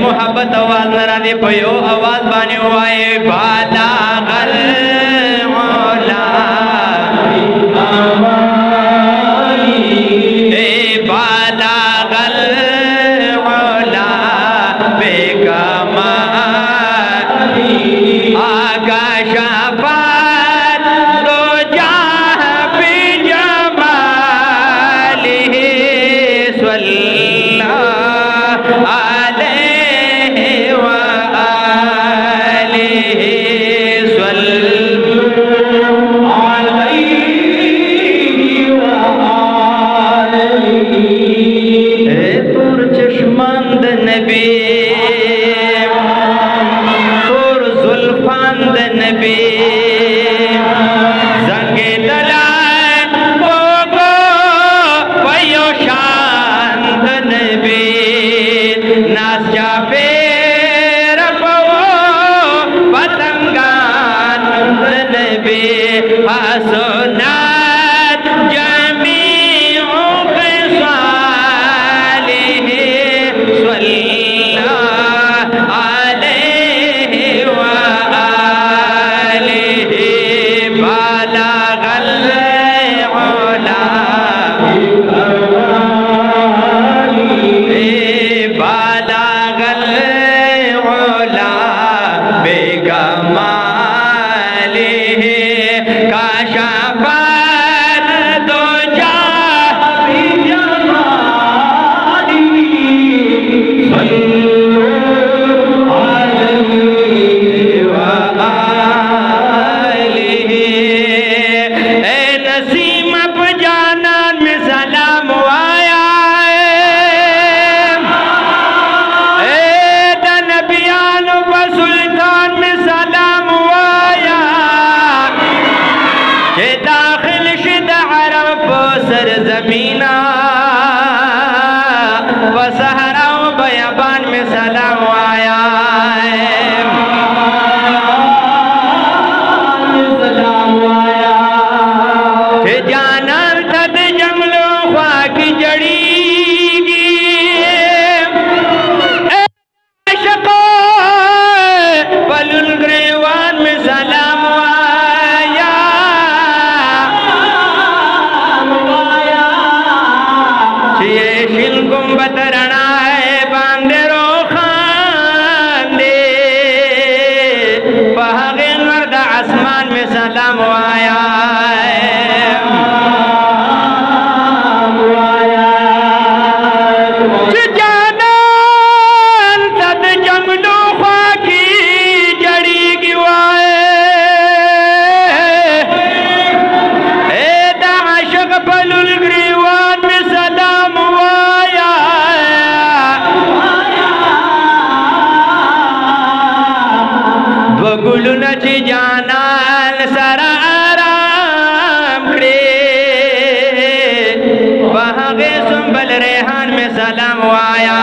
मोहब्बत आवाज नरा दे पयो आवाज बाने वाए बाला गल मौला ए बाला गल मौला बेगमाली आगा शफात दो जहां पे जमाली सल्लल्लाहु ज़मीना वसहराओं बयाबान में सलाम आया जानर थद जंगलों ख्वा की जड़ी शको पलुल ग्रेवान में सलाम बतरणा है बांदेरो खांदे पहागे मर्द आसमान में सलाम आया जानन तद जंगलो ख्वा की जड़ी गिवाए ए दाशक पलुल ग्रीवान में सलाम गुलु नची जानान सारा आराम खड़े वहाँ गे सुंबल रेहान में सलाम आया